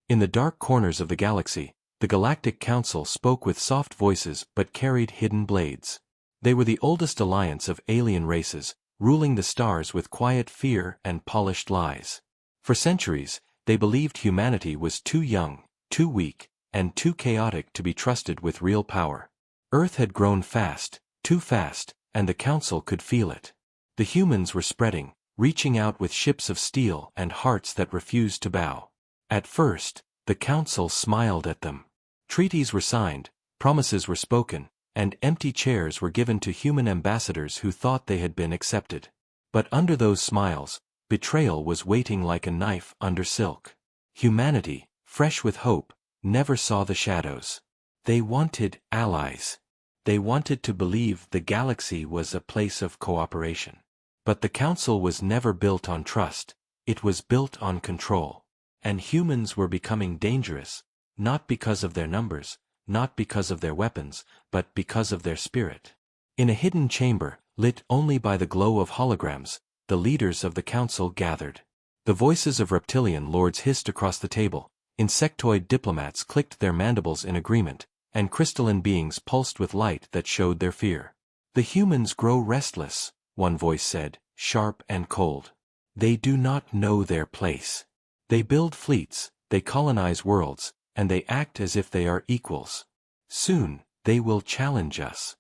In the dark corners of the galaxy, the Galactic Council spoke with soft voices but carried hidden blades. They were the oldest alliance of alien races, ruling the stars with quiet fear and polished lies. For centuries, they believed humanity was too young, too weak, and too chaotic to be trusted with real power. Earth had grown fast, too fast, and the Council could feel it. The humans were spreading, reaching out with ships of steel and hearts that refused to bow. At first, the Council smiled at them. Treaties were signed, promises were spoken, and empty chairs were given to human ambassadors who thought they had been accepted. But under those smiles, betrayal was waiting like a knife under silk. Humanity, fresh with hope, never saw the shadows. They wanted allies. They wanted to believe the galaxy was a place of cooperation. But the Council was never built on trust, it was built on control. And humans were becoming dangerous, not because of their numbers, not because of their weapons, but because of their spirit. In a hidden chamber, lit only by the glow of holograms, the leaders of the Council gathered. The voices of reptilian lords hissed across the table, insectoid diplomats clicked their mandibles in agreement, and crystalline beings pulsed with light that showed their fear. The humans grow restless, one voice said, sharp and cold. They do not know their place. They build fleets, they colonize worlds, and they act as if they are equals. Soon, they will challenge us.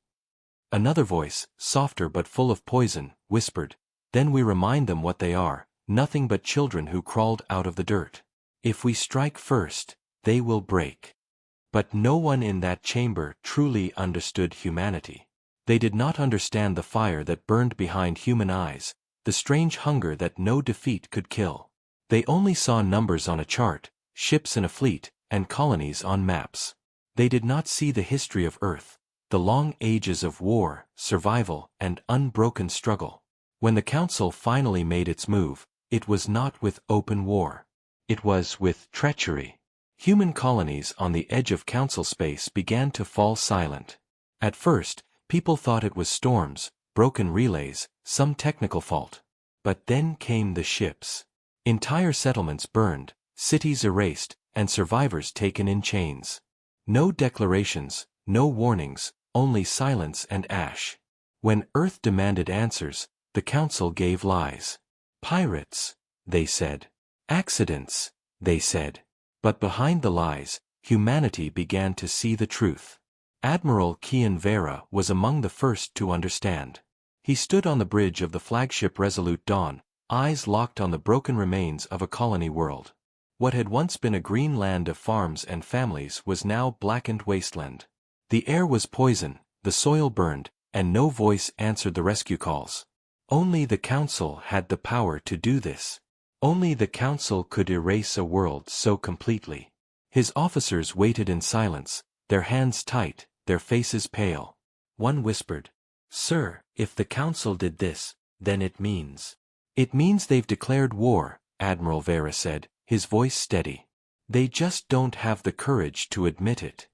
Another voice, softer but full of poison, whispered, then we remind them what they are, nothing but children who crawled out of the dirt. If we strike first, they will break. But no one in that chamber truly understood humanity. They did not understand the fire that burned behind human eyes, the strange hunger that no defeat could kill. They only saw numbers on a chart, ships in a fleet, and colonies on maps. They did not see the history of Earth, the long ages of war, survival, and unbroken struggle. When the Council finally made its move, it was not with open war. It was with treachery. Human colonies on the edge of Council space began to fall silent. At first, people thought it was storms, broken relays, some technical fault. But then came the ships. Entire settlements burned, cities erased, and survivors taken in chains. No declarations, no warnings, only silence and ash. When Earth demanded answers, the Council gave lies. Pirates, they said. Accidents, they said. But behind the lies, humanity began to see the truth. Admiral Kian Vera was among the first to understand. He stood on the bridge of the flagship Resolute Dawn, eyes locked on the broken remains of a colony world. What had once been a green land of farms and families was now blackened wasteland. The air was poison, the soil burned, and no voice answered the rescue calls. Only the Council had the power to do this. Only the Council could erase a world so completely. His officers waited in silence, their hands tight, their faces pale. One whispered, "Sir, if the Council did this, then it means..." "It means they've declared war," Admiral Vera said, his voice steady. "They just don't have the courage to admit it."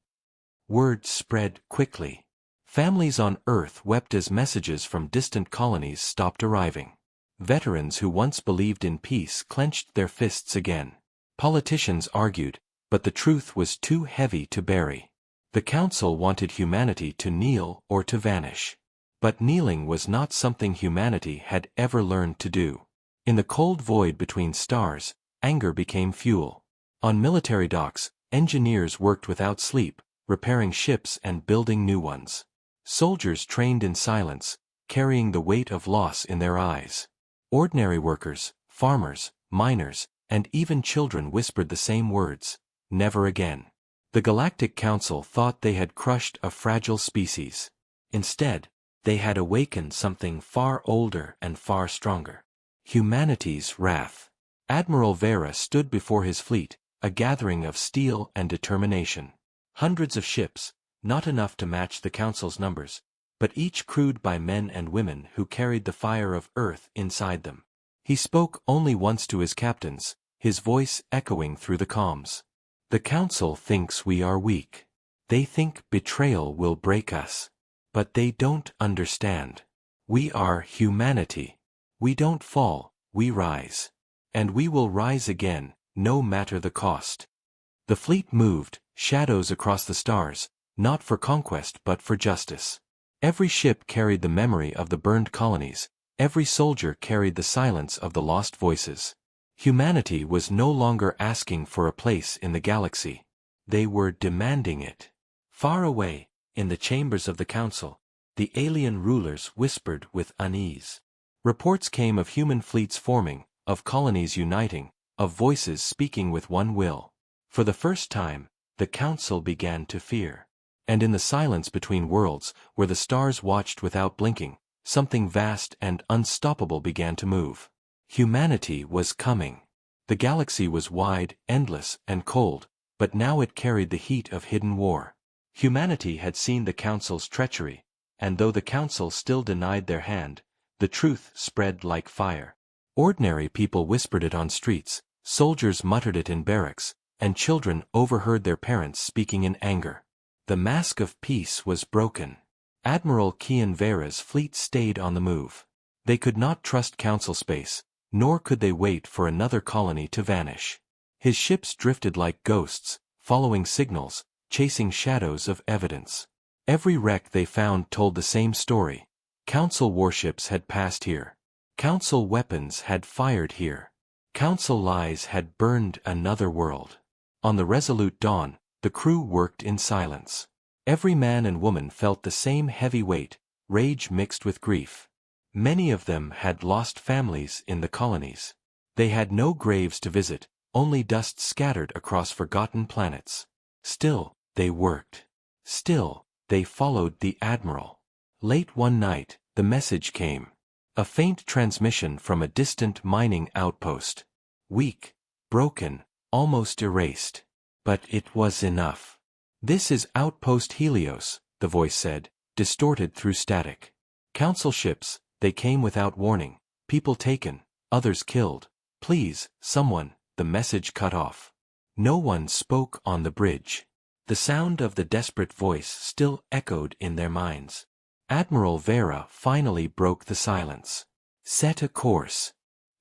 Word spread quickly. Families on Earth wept as messages from distant colonies stopped arriving. Veterans who once believed in peace clenched their fists again. Politicians argued, but the truth was too heavy to bury. The Council wanted humanity to kneel or to vanish. But kneeling was not something humanity had ever learned to do. In the cold void between stars, anger became fuel. On military docks, engineers worked without sleep, repairing ships and building new ones. Soldiers trained in silence, carrying the weight of loss in their eyes. Ordinary workers, farmers, miners, and even children whispered the same words, "Never again." The Galactic Council thought they had crushed a fragile species. Instead, they had awakened something far older and far stronger. Humanity's wrath. Admiral Vera stood before his fleet, a gathering of steel and determination. Hundreds of ships, not enough to match the Council's numbers, but each crewed by men and women who carried the fire of Earth inside them. He spoke only once to his captains, his voice echoing through the comms. "The Council thinks we are weak. They think betrayal will break us. But they don't understand. We are humanity. We don't fall, we rise. And we will rise again, no matter the cost." The fleet moved, shadows across the stars, not for conquest but for justice. Every ship carried the memory of the burned colonies, every soldier carried the silence of the lost voices. Humanity was no longer asking for a place in the galaxy. They were demanding it. Far away, in the chambers of the council, the alien rulers whispered with unease. Reports came of human fleets forming, of colonies uniting, of voices speaking with one will. For the first time, the council began to fear. And in the silence between worlds, where the stars watched without blinking, something vast and unstoppable began to move. Humanity was coming. The galaxy was wide, endless, and cold, but now it carried the heat of hidden war. Humanity had seen the council's treachery, and though the council still denied their hand, the truth spread like fire. Ordinary people whispered it on streets, soldiers muttered it in barracks, and children overheard their parents speaking in anger. The mask of peace was broken. Admiral Kian Vera's fleet stayed on the move. They could not trust council space, nor could they wait for another colony to vanish. His ships drifted like ghosts, following signals, chasing shadows of evidence. Every wreck they found told the same story. Council warships had passed here. Council weapons had fired here. Council lies had burned another world. On the Resolute Dawn, the crew worked in silence. Every man and woman felt the same heavy weight, rage mixed with grief. Many of them had lost families in the colonies. They had no graves to visit, only dust scattered across forgotten planets. Still, they worked. Still, they followed the Admiral. Late one night, the message came. A faint transmission from a distant mining outpost. Weak, broken, almost erased. But it was enough. "This is Outpost Helios," the voice said, distorted through static. "Council ships, they came without warning. People taken, others killed. Please, someone," the message cut off. No one spoke on the bridge. The sound of the desperate voice still echoed in their minds. Admiral Vera finally broke the silence. "Set a course.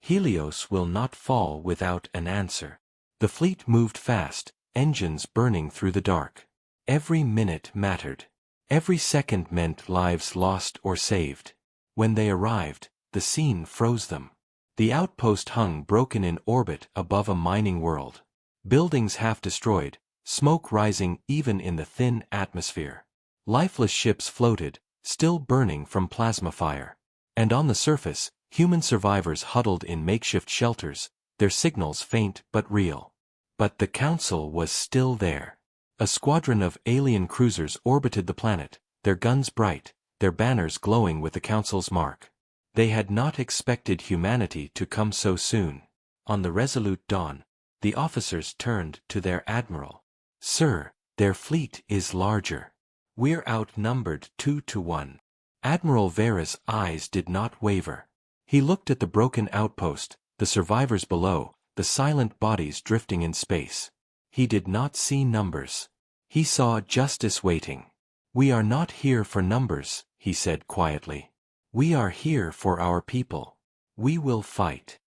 Helios will not fall without an answer." The fleet moved fast, engines burning through the dark. Every minute mattered. Every second meant lives lost or saved. When they arrived, the scene froze them. The outpost hung broken in orbit above a mining world. Buildings half destroyed, smoke rising even in the thin atmosphere. Lifeless ships floated, still burning from plasma fire. And on the surface, human survivors huddled in makeshift shelters, their signals faint but real. But the Council was still there. A squadron of alien cruisers orbited the planet, their guns bright, their banners glowing with the Council's mark. They had not expected humanity to come so soon. On the Resolute Dawn, the officers turned to their admiral. "Sir, their fleet is larger. We're outnumbered 2-1. Admiral Vera's eyes did not waver. He looked at the broken outpost, the survivors below, the silent bodies drifting in space. He did not see numbers. He saw justice waiting. "We are not here for numbers," he said quietly. "We are here for our people. We will fight."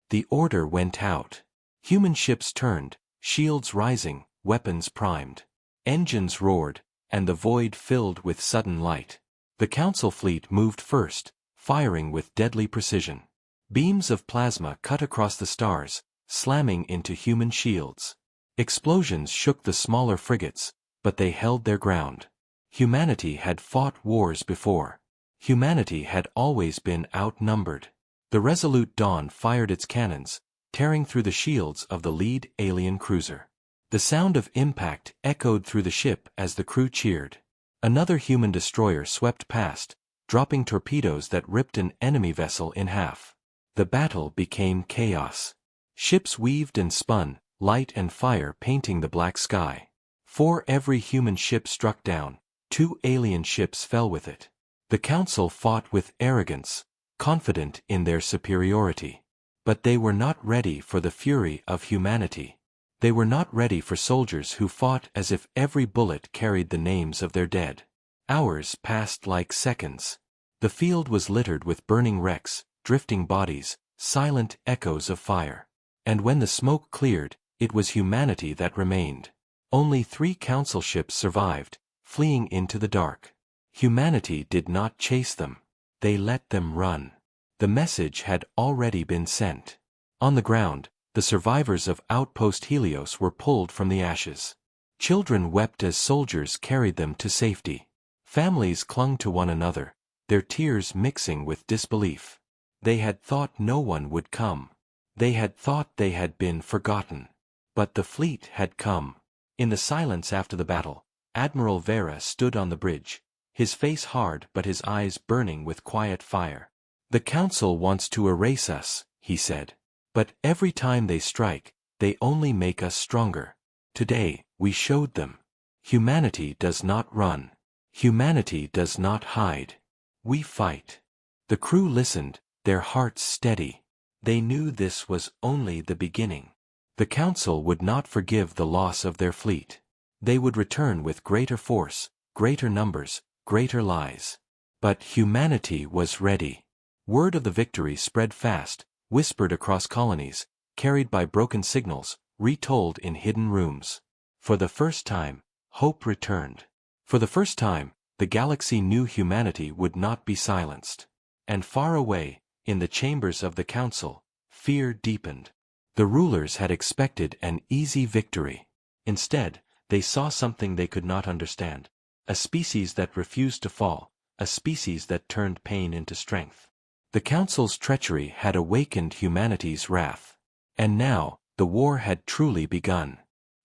The order went out. Human ships turned, shields rising, weapons primed. Engines roared, and the void filled with sudden light. The Council fleet moved first, firing with deadly precision. Beams of plasma cut across the stars, slamming into human shields. Explosions shook the smaller frigates, but they held their ground. Humanity had fought wars before. Humanity had always been outnumbered. The Resolute Dawn fired its cannons, tearing through the shields of the lead alien cruiser. The sound of impact echoed through the ship as the crew cheered. Another human destroyer swept past, dropping torpedoes that ripped an enemy vessel in half. The battle became chaos. Ships weaved and spun, light and fire painting the black sky. For every human ship struck down, 2 alien ships fell with it. The Council fought with arrogance, confident in their superiority. But they were not ready for the fury of humanity. They were not ready for soldiers who fought as if every bullet carried the names of their dead. Hours passed like seconds. The field was littered with burning wrecks, drifting bodies, silent echoes of fire. And when the smoke cleared, it was humanity that remained. Only 3 council ships survived, fleeing into the dark. Humanity did not chase them. They let them run. The message had already been sent. On the ground, the survivors of Outpost Helios were pulled from the ashes. Children wept as soldiers carried them to safety. Families clung to one another, their tears mixing with disbelief. They had thought no one would come. They had thought they had been forgotten. But the fleet had come. In the silence after the battle, Admiral Vera stood on the bridge, his face hard but his eyes burning with quiet fire. "The Council wants to erase us," he said. "But every time they strike, they only make us stronger. Today, we showed them. Humanity does not run. Humanity does not hide. We fight." The crew listened, their hearts steady. They knew this was only the beginning. The Council would not forgive the loss of their fleet. They would return with greater force, greater numbers, greater lies. But humanity was ready. Word of the victory spread fast, whispered across colonies, carried by broken signals, retold in hidden rooms. For the first time, hope returned. For the first time, the galaxy knew humanity would not be silenced. And far away, in the chambers of the Council, fear deepened. The rulers had expected an easy victory. Instead, they saw something they could not understand. A species that refused to fall, a species that turned pain into strength. The Council's treachery had awakened humanity's wrath. And now, the war had truly begun.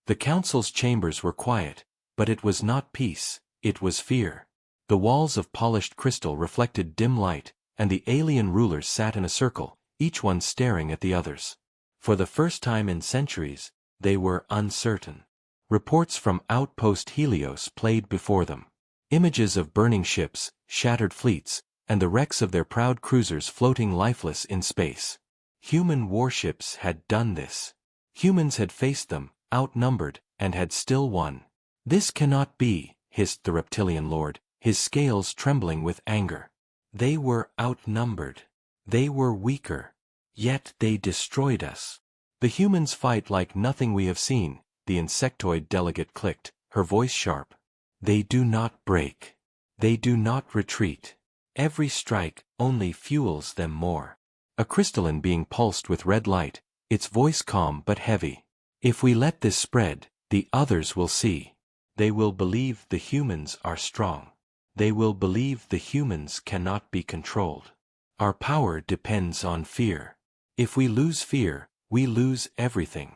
The Council's chambers were quiet, but it was not peace, it was fear. The walls of polished crystal reflected dim light, and the alien rulers sat in a circle, each one staring at the others. For the first time in centuries, they were uncertain. Reports from Outpost Helios played before them. Images of burning ships, shattered fleets, and the wrecks of their proud cruisers floating lifeless in space. Human warships had done this. Humans had faced them, outnumbered, and had still won. "This cannot be," hissed the reptilian lord, his scales trembling with anger. "They were outnumbered. They were weaker. Yet they destroyed us. The humans fight like nothing we have seen," the insectoid delegate clicked, her voice sharp. "They do not break. They do not retreat. Every strike only fuels them more." A crystalline being pulsed with red light, its voice calm but heavy. "If we let this spread, the others will see. They will believe the humans are strong. They will believe the humans cannot be controlled. Our power depends on fear. If we lose fear, we lose everything."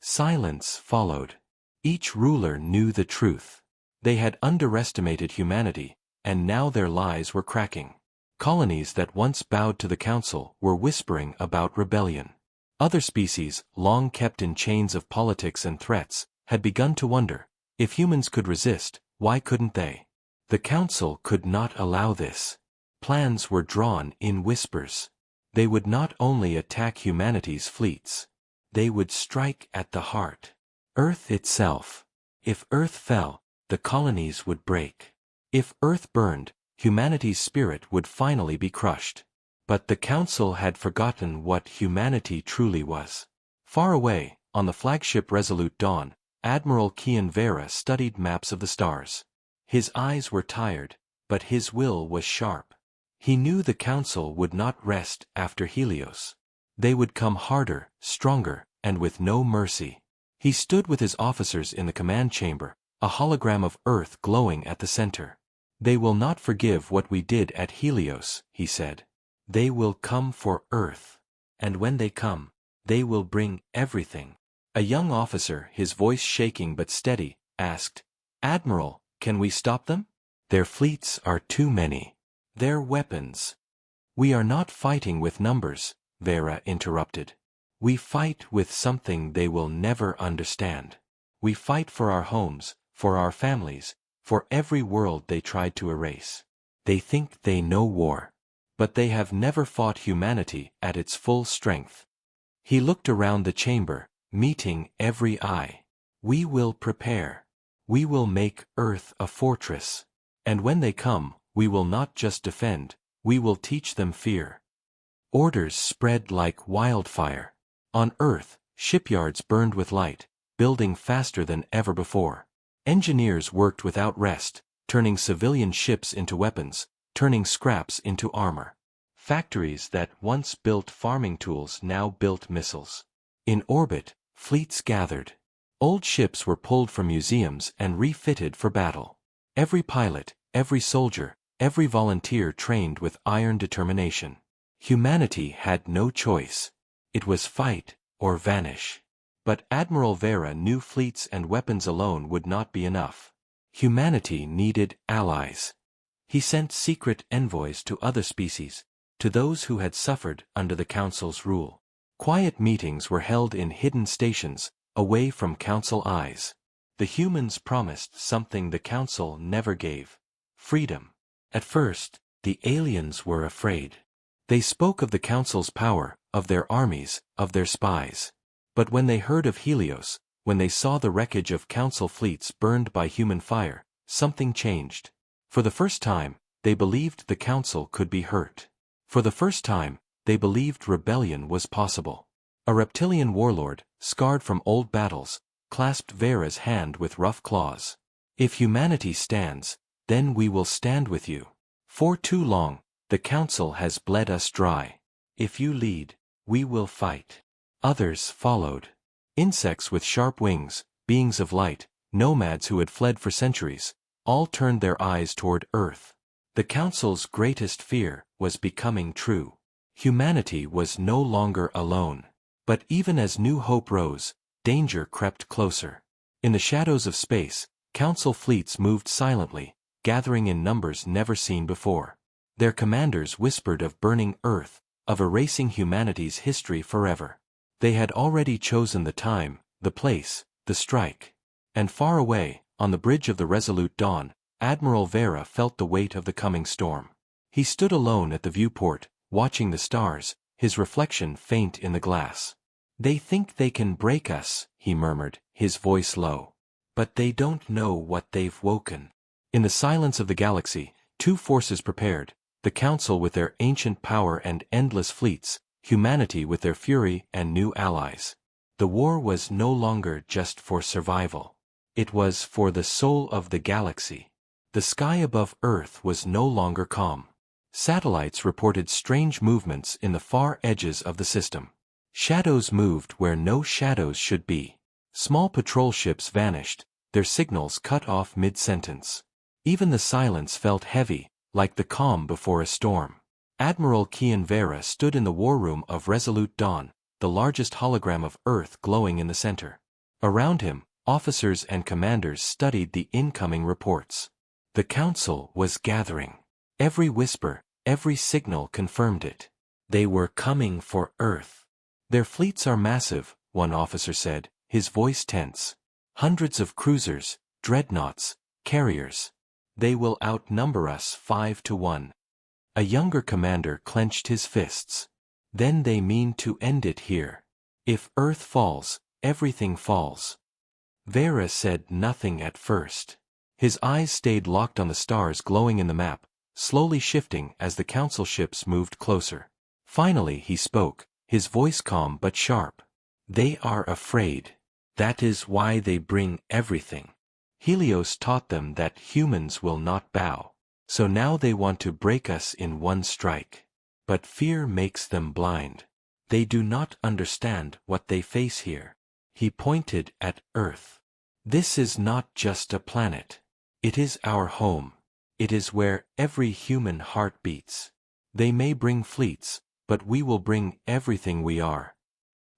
Silence followed. Each ruler knew the truth. They had underestimated humanity, and now their lies were cracking. Colonies that once bowed to the Council were whispering about rebellion. Other species, long kept in chains of politics and threats, had begun to wonder, if humans could resist, why couldn't they? The Council could not allow this. Plans were drawn in whispers. They would not only attack humanity's fleets. They would strike at the heart. Earth itself. If Earth fell, the colonies would break. If Earth burned, humanity's spirit would finally be crushed. But the Council had forgotten what humanity truly was. Far away, on the flagship Resolute Dawn, Admiral Kian Vera studied maps of the stars. His eyes were tired, but his will was sharp. He knew the Council would not rest after Helios. They would come harder, stronger, and with no mercy. He stood with his officers in the command chamber, a hologram of Earth glowing at the center. "They will not forgive what we did at Helios," he said. "They will come for Earth. And when they come, they will bring everything." A young officer, his voice shaking but steady, asked, "Admiral, can we stop them?" "Their fleets are too many. Their weapons." "We are not fighting with numbers," Vera interrupted. "We fight with something they will never understand. We fight for our homes, for our families, for every world they tried to erase. They think they know war. But they have never fought humanity at its full strength." He looked around the chamber, meeting every eye. "We will prepare. We will make Earth a fortress. And when they come, we will not just defend, we will teach them fear." Orders spread like wildfire. On Earth, shipyards burned with light, building faster than ever before. Engineers worked without rest, turning civilian ships into weapons, turning scraps into armor. Factories that once built farming tools now built missiles. In orbit, fleets gathered. Old ships were pulled from museums and refitted for battle. Every pilot, every soldier, every volunteer trained with iron determination. Humanity had no choice. It was fight or vanish. But Admiral Vera knew fleets and weapons alone would not be enough. Humanity needed allies. He sent secret envoys to other species, to those who had suffered under the Council's rule. Quiet meetings were held in hidden stations, away from Council eyes. The humans promised something the Council never gave: freedom. At first, the aliens were afraid. They spoke of the Council's power, of their armies, of their spies. But when they heard of Helios, when they saw the wreckage of Council fleets burned by human fire, something changed. For the first time, they believed the Council could be hurt. For the first time, they believed rebellion was possible. A reptilian warlord, scarred from old battles, clasped Vera's hand with rough claws. "If humanity stands, then we will stand with you. For too long, the Council has bled us dry. If you lead, we will fight." Others followed. Insects with sharp wings, beings of light, nomads who had fled for centuries, all turned their eyes toward Earth. The Council's greatest fear was becoming true. Humanity was no longer alone. But even as new hope rose, danger crept closer. In the shadows of space, Council fleets moved silently, gathering in numbers never seen before. Their commanders whispered of burning Earth, of erasing humanity's history forever. They had already chosen the time, the place, the strike. And far away, on the bridge of the Resolute Dawn, Admiral Vera felt the weight of the coming storm. He stood alone at the viewport, watching the stars, his reflection faint in the glass. "They think they can break us," he murmured, his voice low. "But they don't know what they've woken." In the silence of the galaxy, two forces prepared: the Council with their ancient power and endless fleets, humanity with their fury and new allies. The war was no longer just for survival. It was for the soul of the galaxy. The sky above Earth was no longer calm. Satellites reported strange movements in the far edges of the system. Shadows moved where no shadows should be. Small patrol ships vanished, their signals cut off mid-sentence. Even the silence felt heavy, like the calm before a storm. Admiral Kian Vera stood in the war room of Resolute Dawn, the largest hologram of Earth glowing in the center. Around him, officers and commanders studied the incoming reports. The Council was gathering. Every whisper, every signal confirmed it. They were coming for Earth. "Their fleets are massive," one officer said, his voice tense. "Hundreds of cruisers, dreadnoughts, carriers. They will outnumber us 5-1. A younger commander clenched his fists. "Then they mean to end it here. If Earth falls, everything falls." Vera said nothing at first. His eyes stayed locked on the stars glowing in the map, slowly shifting as the Council ships moved closer. Finally he spoke, his voice calm but sharp. "They are afraid. That is why they bring everything. Helios taught them that humans will not bow. So now they want to break us in one strike. But fear makes them blind. They do not understand what they face here." He pointed at Earth. "This is not just a planet. It is our home. It is where every human heart beats. They may bring fleets, but we will bring everything we are."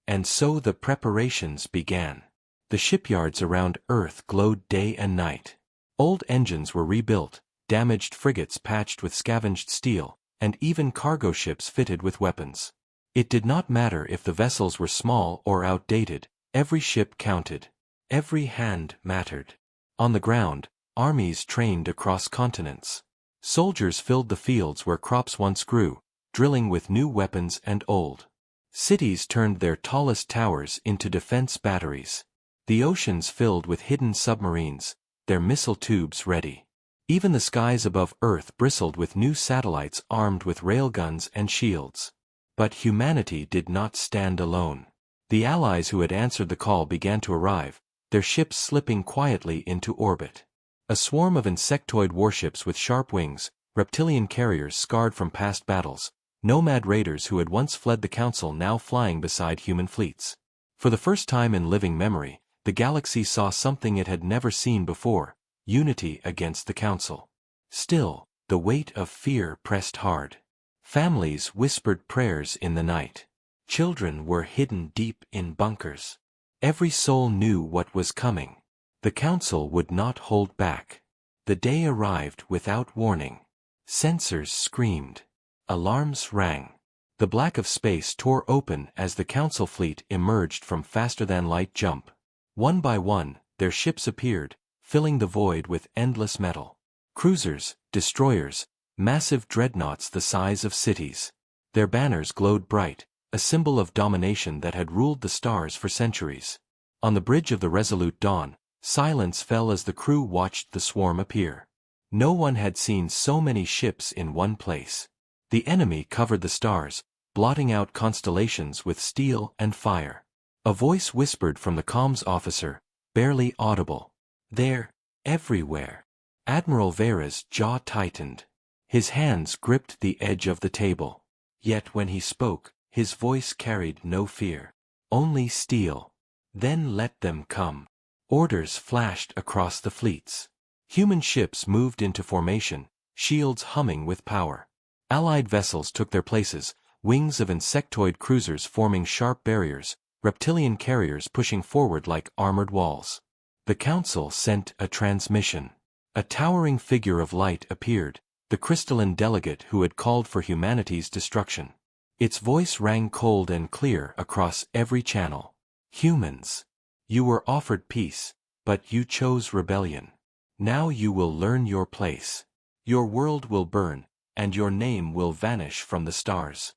And so the preparations began. The shipyards around Earth glowed day and night. Old engines were rebuilt, damaged frigates patched with scavenged steel, and even cargo ships fitted with weapons. It did not matter if the vessels were small or outdated, every ship counted. Every hand mattered. On the ground, armies trained across continents. Soldiers filled the fields where crops once grew, drilling with new weapons and old. Cities turned their tallest towers into defense batteries. The oceans filled with hidden submarines, their missile tubes ready. Even the skies above Earth bristled with new satellites armed with railguns and shields. But humanity did not stand alone. The allies who had answered the call began to arrive, their ships slipping quietly into orbit. A swarm of insectoid warships with sharp wings, reptilian carriers scarred from past battles, nomad raiders who had once fled the Council now flying beside human fleets. For the first time in living memory, the galaxy saw something it had never seen before: unity against the Council. Still, the weight of fear pressed hard. Families whispered prayers in the night. Children were hidden deep in bunkers. Every soul knew what was coming. The Council would not hold back. The day arrived without warning. Sensors screamed. Alarms rang. The black of space tore open as the Council fleet emerged from faster-than-light jump. One by one, their ships appeared, filling the void with endless metal. Cruisers, destroyers, massive dreadnoughts the size of cities. Their banners glowed bright, a symbol of domination that had ruled the stars for centuries. On the bridge of the Resolute Dawn, silence fell as the crew watched the swarm appear. No one had seen so many ships in one place. The enemy covered the stars, blotting out constellations with steel and fire. A voice whispered from the comms officer, barely audible. "They're everywhere." Admiral Vera's jaw tightened. His hands gripped the edge of the table. Yet when he spoke, his voice carried no fear. Only steel. "Then let them come." Orders flashed across the fleets. Human ships moved into formation, shields humming with power. Allied vessels took their places, wings of insectoid cruisers forming sharp barriers, reptilian carriers pushing forward like armored walls. The Council sent a transmission. A towering figure of light appeared, the crystalline delegate who had called for humanity's destruction. Its voice rang cold and clear across every channel. "Humans, you were offered peace, but you chose rebellion. Now you will learn your place. Your world will burn, and your name will vanish from the stars."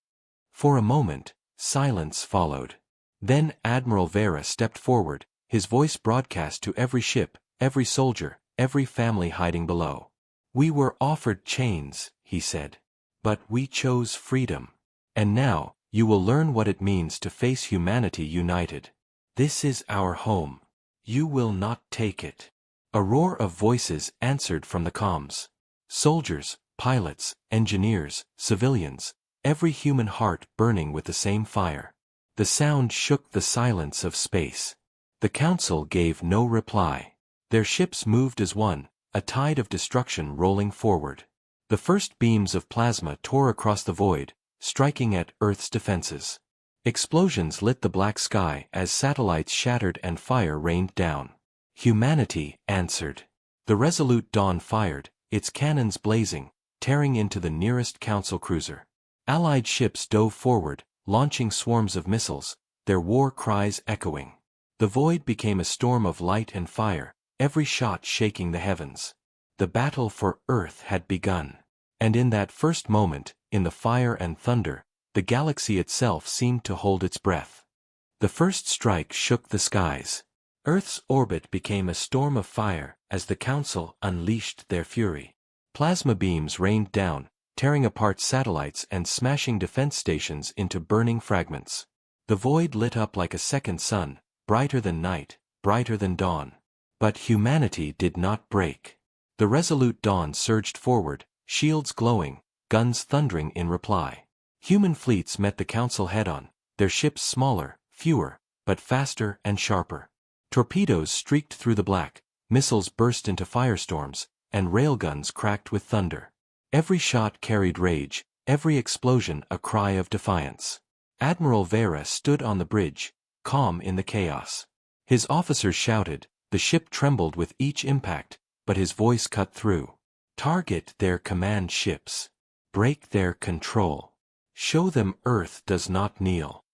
For a moment, silence followed. Then Admiral Vera stepped forward, his voice broadcast to every ship, every soldier, every family hiding below. "We were offered chains," he said. "But we chose freedom. And now, you will learn what it means to face humanity united. This is our home. You will not take it." A roar of voices answered from the comms. Soldiers, pilots, engineers, civilians, every human heart burning with the same fire. The sound shook the silence of space. The Council gave no reply. Their ships moved as one, a tide of destruction rolling forward. The first beams of plasma tore across the void, striking at Earth's defenses. Explosions lit the black sky as satellites shattered and fire rained down. Humanity answered. The Resolute Dawn fired, its cannons blazing, tearing into the nearest Council cruiser. Allied ships dove forward, launching swarms of missiles, their war cries echoing. The void became a storm of light and fire, every shot shaking the heavens. The battle for Earth had begun. And in that first moment, in the fire and thunder, the galaxy itself seemed to hold its breath. The first strike shook the skies. Earth's orbit became a storm of fire as the Council unleashed their fury. Plasma beams rained down, tearing apart satellites and smashing defense stations into burning fragments. The void lit up like a second sun, brighter than night, brighter than dawn. But humanity did not break. The Resolute Dawn surged forward, shields glowing, guns thundering in reply. Human fleets met the Council head-on, their ships smaller, fewer, but faster and sharper. Torpedoes streaked through the black, missiles burst into firestorms, and railguns cracked with thunder. Every shot carried rage, every explosion a cry of defiance. Admiral Vera stood on the bridge, calm in the chaos. His officers shouted, the ship trembled with each impact, but his voice cut through. "Target their command ships. Break their control. Show them Earth does not kneel."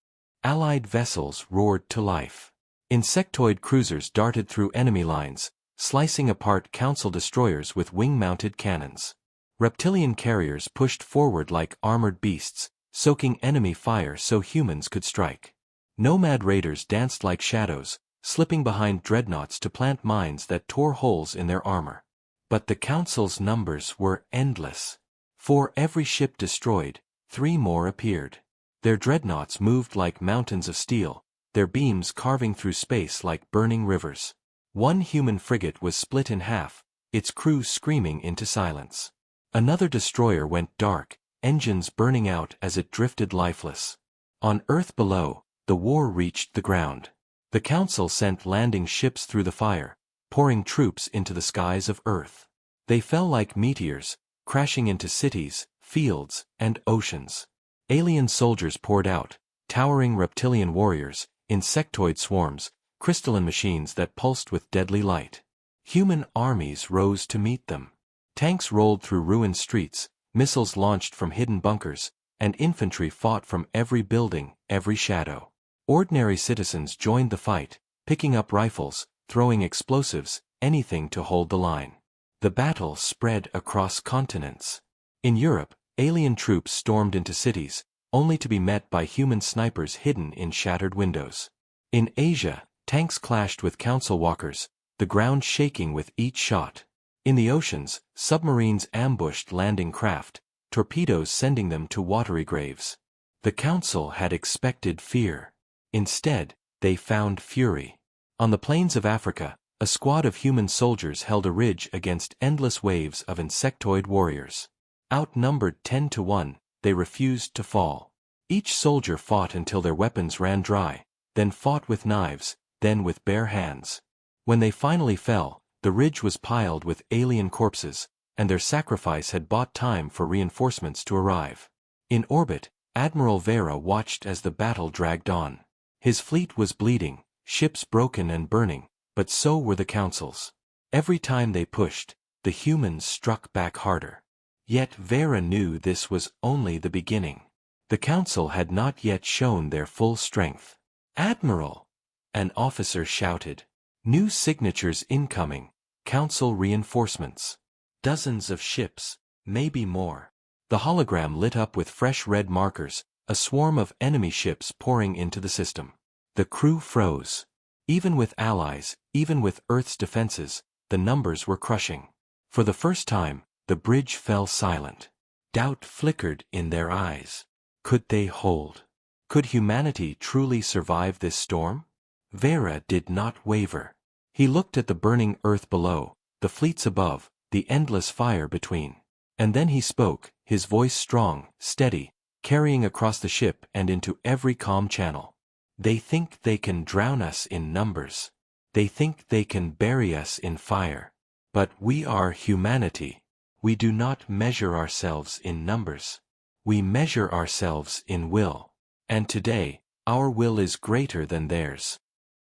Allied vessels roared to life. Insectoid cruisers darted through enemy lines, slicing apart Council destroyers with wing-mounted cannons. Reptilian carriers pushed forward like armored beasts, soaking enemy fire so humans could strike. Nomad raiders danced like shadows, slipping behind dreadnoughts to plant mines that tore holes in their armor. But the Council's numbers were endless. For every ship destroyed, 3 more appeared. Their dreadnoughts moved like mountains of steel, their beams carving through space like burning rivers. One human frigate was split in half, its crew screaming into silence. Another destroyer went dark, engines burning out as it drifted lifeless. On Earth below, the war reached the ground. The Council sent landing ships through the fire, pouring troops into the skies of Earth. They fell like meteors, crashing into cities, fields, and oceans. Alien soldiers poured out, towering reptilian warriors, insectoid swarms, crystalline machines that pulsed with deadly light. Human armies rose to meet them. Tanks rolled through ruined streets, missiles launched from hidden bunkers, and infantry fought from every building, every shadow. Ordinary citizens joined the fight, picking up rifles, throwing explosives, anything to hold the line. The battle spread across continents. In Europe, alien troops stormed into cities, only to be met by human snipers hidden in shattered windows. In Asia, tanks clashed with council walkers, the ground shaking with each shot. In the oceans, submarines ambushed landing craft, torpedoes sending them to watery graves. The council had expected fear. Instead, they found fury. On the plains of Africa, a squad of human soldiers held a ridge against endless waves of insectoid warriors. Outnumbered 10 to 1, they refused to fall. Each soldier fought until their weapons ran dry, then fought with knives, then with bare hands. When they finally fell, the ridge was piled with alien corpses, and their sacrifice had bought time for reinforcements to arrive. In orbit, Admiral Vera watched as the battle dragged on. His fleet was bleeding, ships broken and burning, but so were the Council's. Every time they pushed, the humans struck back harder. Yet Vera knew this was only the beginning. The Council had not yet shown their full strength. "Admiral!" an officer shouted. "New signatures incoming, Council reinforcements. Dozens of ships, maybe more." The hologram lit up with fresh red markers, a swarm of enemy ships pouring into the system. The crew froze. Even with allies, even with Earth's defenses, the numbers were crushing. For the first time, the bridge fell silent. Doubt flickered in their eyes. Could they hold? Could humanity truly survive this storm? Vera did not waver. He looked at the burning Earth below, the fleets above, the endless fire between. And then he spoke, his voice strong, steady, carrying across the ship and into every calm channel. "They think they can drown us in numbers. They think they can bury us in fire. But we are humanity. We do not measure ourselves in numbers. We measure ourselves in will. And today, our will is greater than theirs."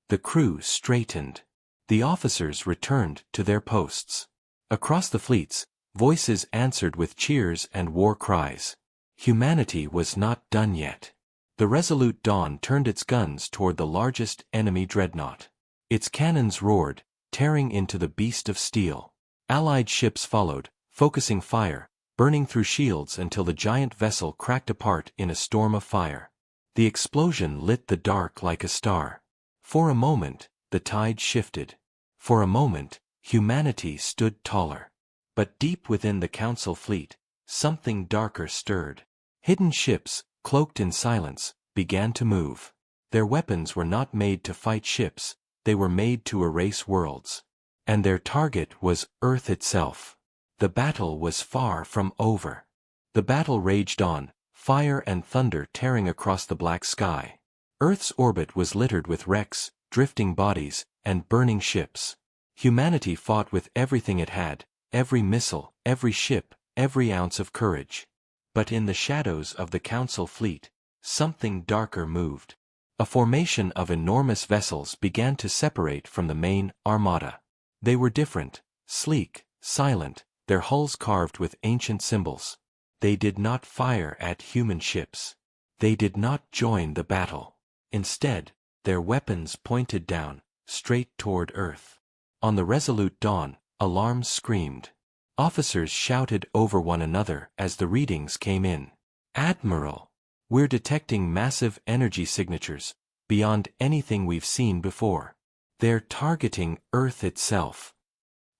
The crew straightened. The officers returned to their posts. Across the fleets, voices answered with cheers and war cries. Humanity was not done yet. The resolute Dawn turned its guns toward the largest enemy dreadnought. Its cannons roared, tearing into the beast of steel. Allied ships followed, focusing fire, burning through shields until the giant vessel cracked apart in a storm of fire. The explosion lit the dark like a star. For a moment, the tide shifted. For a moment, humanity stood taller. But deep within the Council fleet, something darker stirred. Hidden ships, cloaked in silence, began to move. Their weapons were not made to fight ships, they were made to erase worlds. And their target was Earth itself. The battle was far from over. The battle raged on, fire and thunder tearing across the black sky. Earth's orbit was littered with wrecks, drifting bodies, and burning ships. Humanity fought with everything it had, every missile, every ship, every ounce of courage. But in the shadows of the Council fleet, something darker moved. A formation of enormous vessels began to separate from the main armada. They were different, sleek, silent, their hulls carved with ancient symbols. They did not fire at human ships. They did not join the battle. Instead, their weapons pointed down, straight toward Earth. On the resolute Dawn, alarms screamed. Officers shouted over one another as the readings came in. "Admiral! We're detecting massive energy signatures, beyond anything we've seen before. They're targeting Earth itself."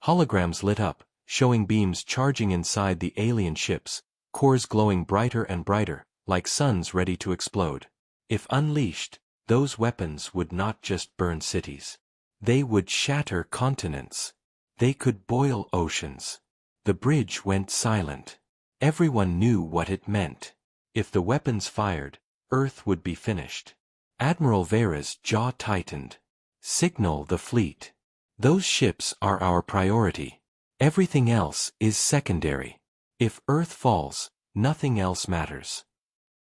Holograms lit up, showing beams charging inside the alien ships, cores glowing brighter and brighter, like suns ready to explode. If unleashed, those weapons would not just burn cities. They would shatter continents. They could boil oceans. The bridge went silent. Everyone knew what it meant. If the weapons fired, Earth would be finished. Admiral Vera's jaw tightened. Signal the fleet. Those ships are our priority. Everything else is secondary. If Earth falls, nothing else matters.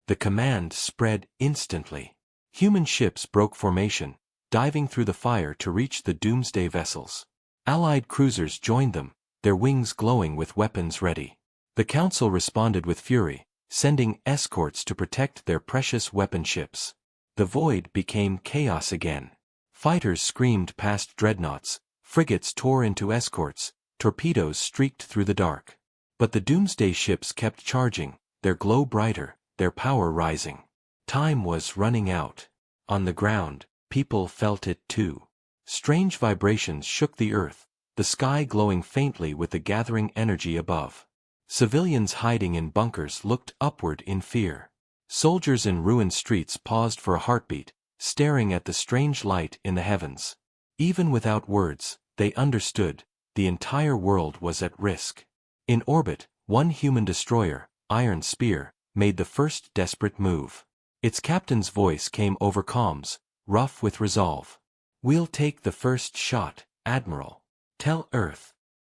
The command spread instantly. Human ships broke formation, diving through the fire to reach the doomsday vessels. Allied cruisers joined them, their wings glowing with weapons ready. The Council responded with fury, sending escorts to protect their precious weapon ships. The void became chaos again. Fighters screamed past dreadnoughts, frigates tore into escorts, torpedoes streaked through the dark. But the doomsday ships kept charging, their glow brighter, their power rising. Time was running out. On the ground, people felt it too. Strange vibrations shook the earth, the sky glowing faintly with the gathering energy above. Civilians hiding in bunkers looked upward in fear. Soldiers in ruined streets paused for a heartbeat, staring at the strange light in the heavens. Even without words, they understood, the entire world was at risk. In orbit, one human destroyer, Iron Spear, made the first desperate move. Its captain's voice came over comms, rough with resolve. "We'll take the first shot, Admiral. Tell Earth.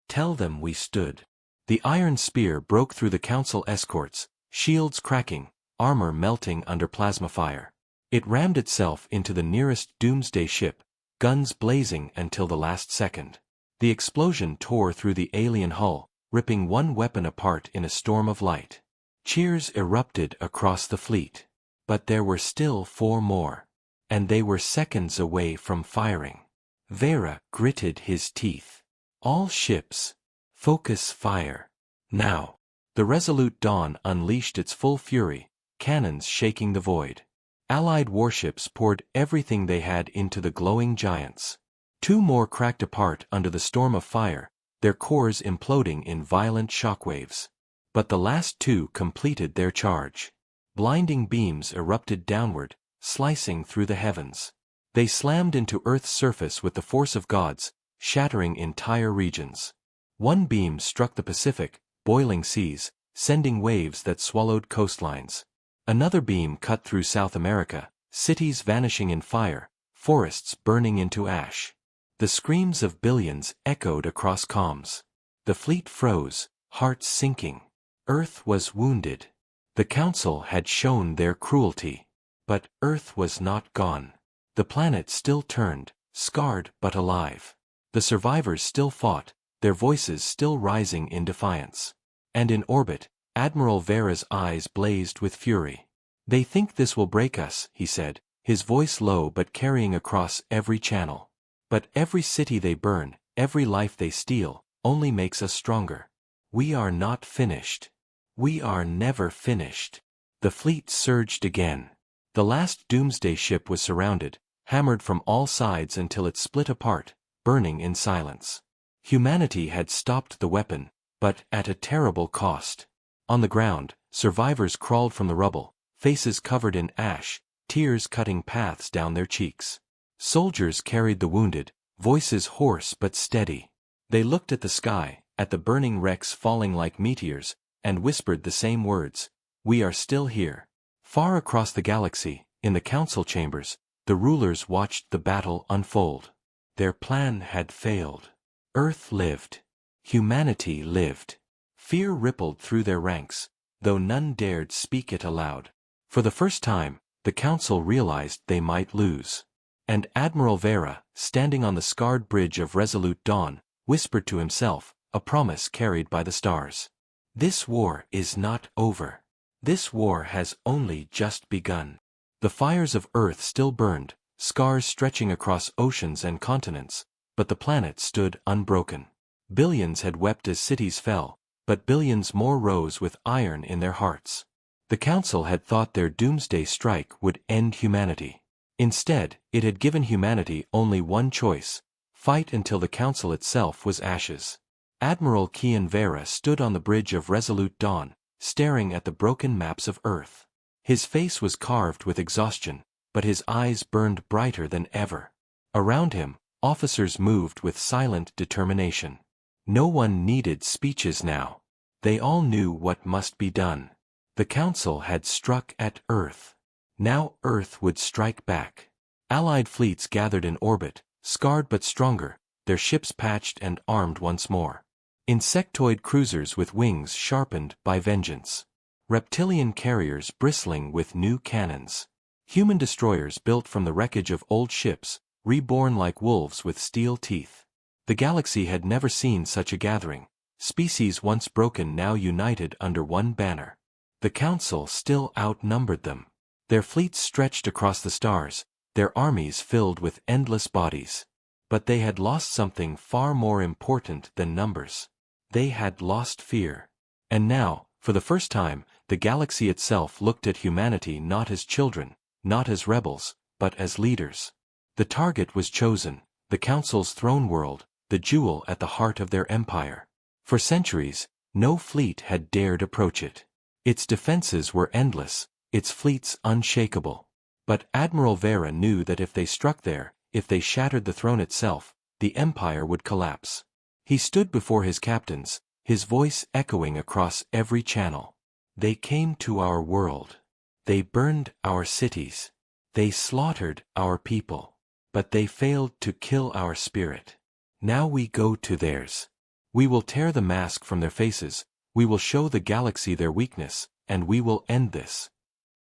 Tell them we stood." The Iron Spear broke through the Council escorts, shields cracking, armor melting under plasma fire. It rammed itself into the nearest doomsday ship, guns blazing until the last second. The explosion tore through the alien hull, ripping one weapon apart in a storm of light. Cheers erupted across the fleet. But there were still 4 more. And they were seconds away from firing. Vera gritted his teeth. "All ships. Focus fire. Now." The Resolute Dawn unleashed its full fury, cannons shaking the void. Allied warships poured everything they had into the glowing giants. 2 more cracked apart under the storm of fire, their cores imploding in violent shockwaves. But the last 2 completed their charge. Blinding beams erupted downward, slicing through the heavens. They slammed into Earth's surface with the force of gods, shattering entire regions. One beam struck the Pacific, boiling seas, sending waves that swallowed coastlines. Another beam cut through South America, cities vanishing in fire, forests burning into ash. The screams of billions echoed across comms. The fleet froze, hearts sinking. Earth was wounded. The Council had shown their cruelty. But Earth was not gone. The planet still turned, scarred but alive. The survivors still fought, their voices still rising in defiance. And in orbit, Admiral Vera's eyes blazed with fury. "They think this will break us," he said, his voice low but carrying across every channel. "But every city they burn, every life they steal, only makes us stronger. We are not finished. We are never finished." The fleet surged again. The last doomsday ship was surrounded, hammered from all sides until it split apart, burning in silence. Humanity had stopped the weapon, but at a terrible cost. On the ground, survivors crawled from the rubble, faces covered in ash, tears cutting paths down their cheeks. Soldiers carried the wounded, voices hoarse but steady. They looked at the sky, at the burning wrecks falling like meteors, and whispered the same words, "We are still here." Far across the galaxy, in the council chambers, the rulers watched the battle unfold. Their plan had failed. Earth lived. Humanity lived. Fear rippled through their ranks, though none dared speak it aloud. For the first time, the council realized they might lose. And Admiral Vera, standing on the scarred bridge of Resolute Dawn, whispered to himself, a promise carried by the stars. "This war is not over. This war has only just begun." The fires of Earth still burned, scars stretching across oceans and continents, but the planet stood unbroken. Billions had wept as cities fell, but billions more rose with iron in their hearts. The Council had thought their doomsday strike would end humanity. Instead, it had given humanity only one choice: fight until the Council itself was ashes. Admiral Kian Vera stood on the bridge of Resolute Dawn, staring at the broken maps of Earth. His face was carved with exhaustion, but his eyes burned brighter than ever. Around him, Officers moved with silent determination. No one needed speeches now. They all knew what must be done. The Council had struck at Earth. Now Earth would strike back. Allied fleets gathered in orbit, scarred but stronger, their ships patched and armed once more. Insectoid cruisers with wings sharpened by vengeance. Reptilian carriers bristling with new cannons. Human destroyers built from the wreckage of old ships, reborn like wolves with steel teeth. The galaxy had never seen such a gathering. Species once broken now united under one banner. The Council still outnumbered them. Their fleets stretched across the stars, their armies filled with endless bodies. But they had lost something far more important than numbers. They had lost fear. And now, for the first time, the galaxy itself looked at humanity not as children, not as rebels, but as leaders. The target was chosen, the Council's throne world, the jewel at the heart of their empire. For centuries, no fleet had dared approach it. Its defenses were endless, its fleets unshakable. But Admiral Vera knew that if they struck there, if they shattered the throne itself, the empire would collapse. He stood before his captains, his voice echoing across every channel. They came to our world. They burned our cities. They slaughtered our people. But they failed to kill our spirit. Now we go to theirs. We will tear the mask from their faces, we will show the galaxy their weakness, and we will end this.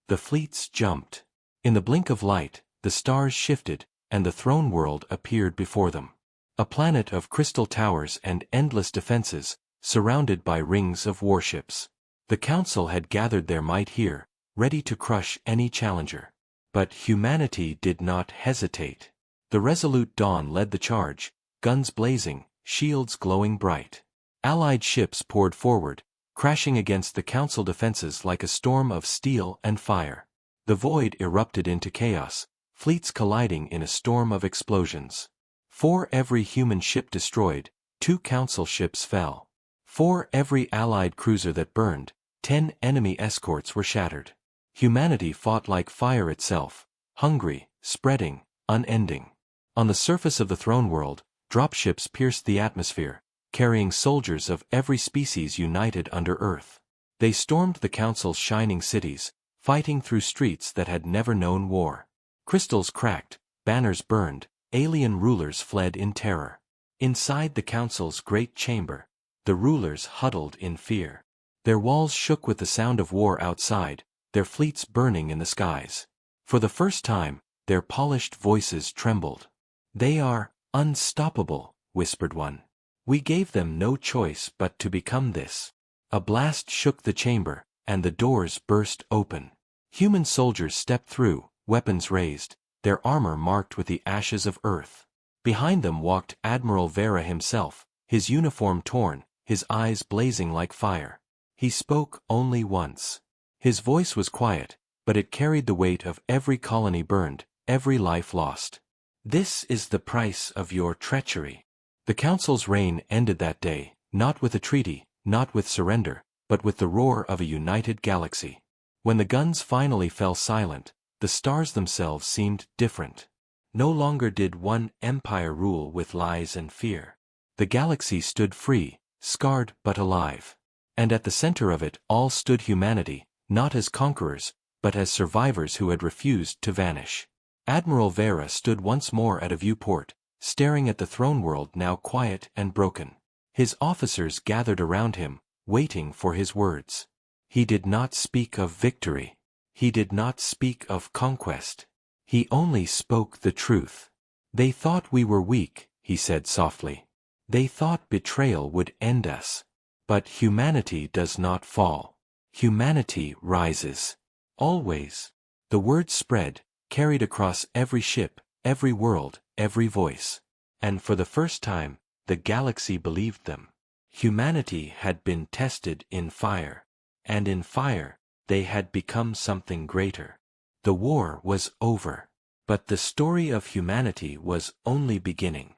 The fleets jumped. In the blink of light, the stars shifted, and the throne world appeared before them. A planet of crystal towers and endless defenses, surrounded by rings of warships. The Council had gathered their might here, ready to crush any challenger. But humanity did not hesitate. The resolute Dawn led the charge, guns blazing, shields glowing bright. Allied ships poured forward, crashing against the Council defenses like a storm of steel and fire. The void erupted into chaos, fleets colliding in a storm of explosions. For every human ship destroyed, 2 Council ships fell. For every Allied cruiser that burned, 10 enemy escorts were shattered. Humanity fought like fire itself, hungry, spreading, unending. On the surface of the throne world, dropships pierced the atmosphere, carrying soldiers of every species united under Earth. They stormed the Council's shining cities, fighting through streets that had never known war. Crystals cracked, banners burned, alien rulers fled in terror. Inside the Council's great chamber, the rulers huddled in fear. Their walls shook with the sound of war outside, their fleets burning in the skies. For the first time, their polished voices trembled. "They are unstoppable," whispered one. "We gave them no choice but to become this." A blast shook the chamber, and the doors burst open. Human soldiers stepped through, weapons raised, their armor marked with the ashes of Earth. Behind them walked Admiral Vera himself, his uniform torn, his eyes blazing like fire. He spoke only once. His voice was quiet, but it carried the weight of every colony burned, every life lost. "This is the price of your treachery." The Council's reign ended that day, not with a treaty, not with surrender, but with the roar of a united galaxy. When the guns finally fell silent, the stars themselves seemed different. No longer did one empire rule with lies and fear. The galaxy stood free, scarred but alive. And at the center of it all stood humanity, not as conquerors, but as survivors who had refused to vanish. Admiral Vera stood once more at a viewport, staring at the throne world now quiet and broken. His officers gathered around him, waiting for his words. He did not speak of victory. He did not speak of conquest. He only spoke the truth. "They thought we were weak," he said softly. "They thought betrayal would end us. But humanity does not fall. Humanity rises. Always." The word spread, carried across every ship, every world, every voice. And for the first time, the galaxy believed them. Humanity had been tested in fire. And in fire, they had become something greater. The war was over. But the story of humanity was only beginning.